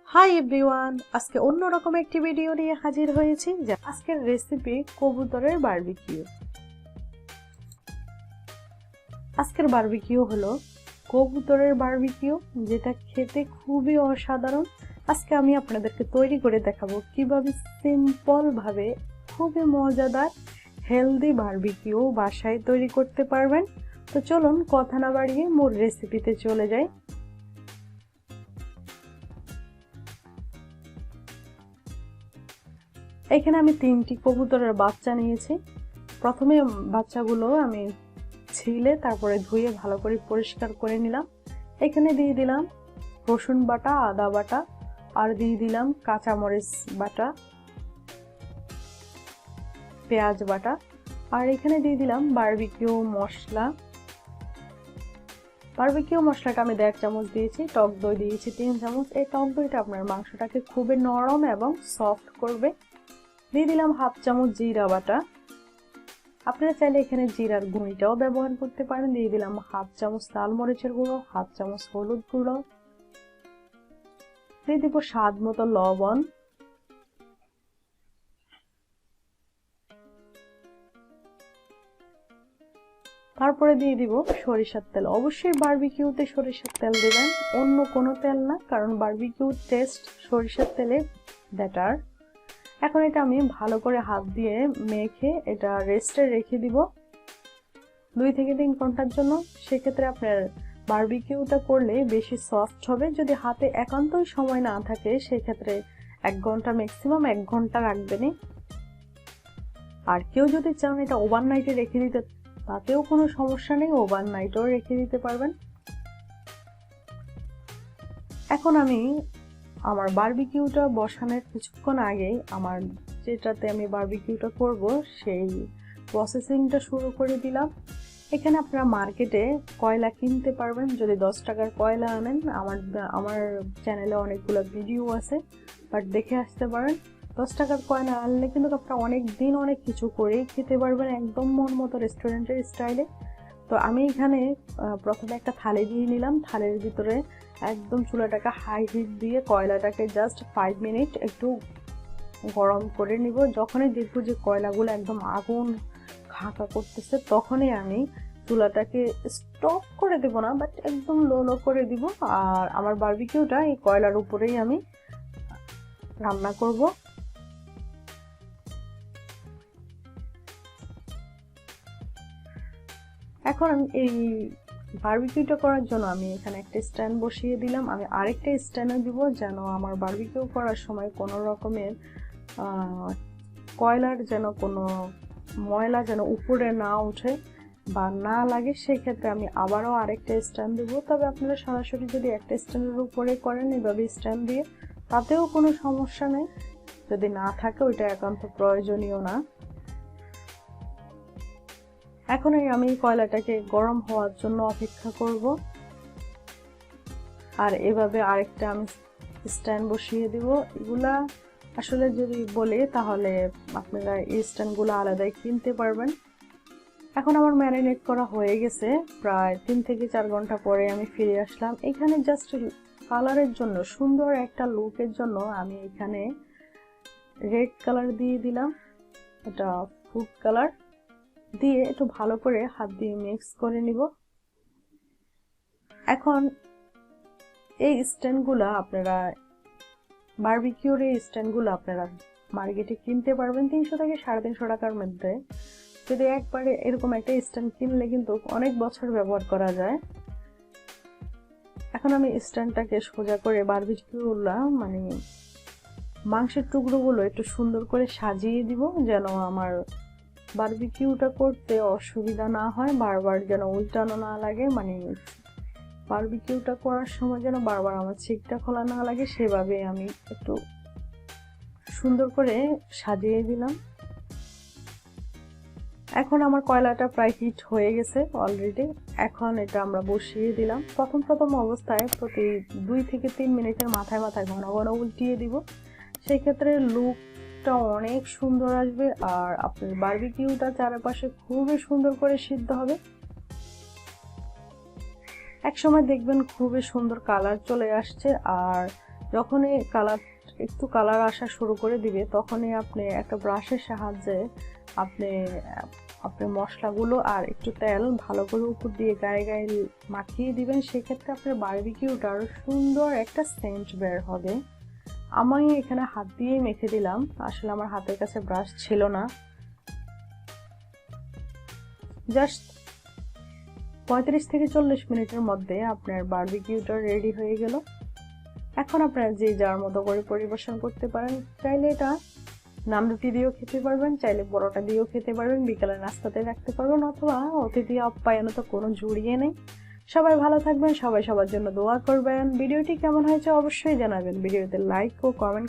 Hi everyone, আজকে অন্যরকম একটি ভিডিও নিয়ে হাজির হয়েছি। আজকের রেসিপি কবুতরের বারবিকিউ। আজকের বারবিকিউ হলো কবুতরের বারবিকিউ, যেটা খেতে খুবই অসাধারণ। আজকে আমি আপনাদেরকে তৈরি করে দেখাবো কিভাবে সিম্পল ভাবে খুবই মজাদার হেলদি বারবিকিউ বাসায় তৈরি করতে পারবেন। তো চলুন কথা না বাড়িয়ে মূল রেসিপিতে চলে যাই। এখানে আমি 3টি কবুতরের বাচ্চা নিয়েছি। প্রথমে বাচ্চাগুলো আমি ছিলে তারপরে ধুয়ে ভালো করে পরিষ্কার করে নিলাম। এখানে দিয়ে দিলাম রসুন বাটা, আদা বাটা, আর দিয়ে দিলাম কাঁচামরিচ বাটা, পেঁয়াজ বাটা, আর এখানে দিয়ে দিলাম বারবিকিউ মশলা। বারবিকিউ মশলাটা আমি 1.5 চামচ দিয়েছি। টক দই দিয়েছি 3 চামচ। এই টক দইটা আপনার মাংসটাকে খুবই নরম এবং সফট করবে। দিয়ে দিলাম 1/2 চামচ জিরা বাটা। আপনারা চাইলে এখানে জিরার গুঁড়িটাও ব্যবহার করতে পারেন। দিয়ে দিলাম 1/2 চামচ লাল মরিচের গুঁড়ো, 1/2 চামচ হলুদ গুঁড়ো, দিয়ে দিব স্বাদ মতো লবণ, তারপরে দিয়ে দিব সরিষার তেল। অবশ্যই বারবিকিউতে সরিষার তেল দিবেন, অন্য কোনো তেল না, কারণ বারবিকিউ টেস্ট সরিষার তেলে বেটার। এখন এটা আমি ভালো করে হাত দিয়ে মেখে এটা রেস্টে রেখে দিব 2 থেকে 3 ঘন্টার জন্য। সেক্ষেত্রে আপনার বারবিকিউটা করলে বেশি সফট হবে। যদি হাতে একান্তই সময় না থাকে সেক্ষেত্রে 1 ঘন্টা, ম্যাক্সিমাম 1 ঘন্টা রাখবেনই। আর কেউ যদি চান এটা ওভারনাইটে রেখে দিতে, তাতেও কোনো সমস্যা নেই, ওভারনাইটেও রেখে দিতে পারবেন। এখন আমি আমার বারবিকিউটা বসানোর কিছুক্ষণ আগেই আমার যেটাতে আমি বারবিকিউটা করব সেই প্রসেসিংটা শুরু করে দিলাম। এখানে আপনারা মার্কেটে কয়লা কিনতে পারবেন। যদি 10 টাকার কয়লা আনেন, আমার চ্যানেলে অনেকগুলো ভিডিও আছে, বাট দেখে আসতে পারেন। 10 টাকার কয়লা আনলে কিন্তু আপনারা অনেক দিন অনেক কিছু করেই খেতে পারবেন, একদম মন মতো রেস্টুরেন্টের স্টাইলে। তো আমি এখানে প্রথমে একটা থালি দিয়ে নিলাম। থালির ভিতরে একদম চুলাটাকে হাই হিট দিয়ে কয়লাটাকে জাস্ট 5 মিনিট একটু গরম করে নিব। যখনই দেখবো যে কয়লাগুলো একদম আগুন খাকা করতেছে, তখনই আমি চুলাটাকে স্টপ করে দেব না, বাট একদম লো করে দিব। আর আমার বারবিকিউটা এই কয়লার উপরেই আমি রান্না করব। এখন এই বারবিকিউটা করার জন্য আমি এখানে একটা স্ট্যান্ড বসিয়ে দিলাম। আমি আরেকটা স্ট্যান্ডে দিব যেন আমার বারবিকিউ করার সময় কোনো রকমের কয়লার যেন কোনো ময়লা যেন উপরে না উঠে বা না লাগে। সেক্ষেত্রে আমি আবারও আরেকটা স্ট্যান্ড দেব। তবে আপনারা সরাসরি যদি একটা স্ট্যান্ডের উপরে করেন এভাবে স্ট্যান্ড দিয়ে, তাতেও কোনো সমস্যা নেই। যদি না থাকে ওইটা একান্ত প্রয়োজনীয় না। এখন আমি কয়লাটাকে গরম হওয়ার জন্য অপেক্ষা করব। আর এভাবে আরেকটা আমি স্ট্যান্ড বসিয়ে দিব। এগুলা আসলে যদি বলে তাহলে আপনারা এই স্ট্যান্ডগুলো আলাদাই কিনতে পারবেন। এখন আমার ম্যারিনেট করা হয়ে গেছে। প্রায় 3 থেকে 4 ঘন্টা পরে আমি ফিরে আসলাম। এখানে জাস্ট কালারের জন্য, সুন্দর একটা লুকের জন্য আমি এখানে রেড কালার দিয়ে দিলাম। এটা ফুড কালার দিয়ে একটু ভালো করে হাত দিয়ে মিক্স করে নিব। এখন এই স্ট্যান্ডগুলো আপনারা বারবিকিউর এই স্ট্যান্ডগুলো আপনারা মার্কেটে কিনতে পারবেন 300 থেকে 350 টাকার মধ্যে। যদি একবারে এরকম একটা স্ট্যান্ড কিনলে কিন্তু অনেক বছর ব্যবহার করা যায়। এখন আমি স্ট্যান্ডটাকে সোজা করে বারবিকিউগুলো মানে মাংসের টুকরোগুলো একটু সুন্দর করে সাজিয়ে দিব, যেন আমার বারবিকিউটা করতে অসুবিধা না হয়, বারবার যেন উল্টানো না লাগে। মানে বারবিকিউটা করার সময় যেন বারবার আমার ছিকটা খোলা না লাগে, সেভাবে আমি একটু সুন্দর করে সাজিয়ে দিলাম। এখন আমার কয়লাটা প্রায় হিট হয়ে গেছে অলরেডি। এখন এটা আমরা বসিয়ে দিলাম। প্রথম অবস্থায় প্রতি 2 থেকে 3 মিনিটের মাথায় মাথায় ঘন ঘন উল্টিয়ে দিব। সেই ক্ষেত্রে লুকটা অনেক সুন্দর আসবে আর আপনার বারবিকিউটা চারপাশে খুবই সুন্দর করে সিদ্ধ হবে। এক সময় দেখবেন খুবই সুন্দর কালার চলে আসছে আর যখনই একটু কালার আসা শুরু করে দিবে তখনই আপনি একটা ব্রাশের সাহায্যে আপনি আপনার মশলাগুলো আর একটু তেল ভালো করে উপর দিয়ে গায়ে গায়ে মাখিয়ে দিবেন। সেক্ষেত্রে আপনার বারবিকিউটা আরো সুন্দর একটা সেন্ট বের হবে। আমি এখানে হাত দিয়েই মেখে দিলাম, আসলে আমার হাতের কাছে ব্রাশ ছিল না। জাস্ট 35 থেকে 40 মিনিটের মধ্যে আপনার বারবিকিউটা রেডি হয়ে গেল। এখন আপনারা যে যার মতো করে পরিবেশন করতে পারেন। চাইলে এটা নান রুটি দিয়েও খেতে পারবেন, চাইলে পরোটা দিয়েও খেতে পারবেন, বিকালের নাস্তাতে রাখতে পারবেন, অথবা অতিথি আপ্যায়নে তো কোনো জুড়িয়ে নেই। সবাই ভালো থাকবেন, সবাই সবার জন্য দোয়া করবেন। ভিডিওটি কেমন হয়েছে অবশ্যই জানাবেন। ভিডিওতে লাইক ও কমেন্ট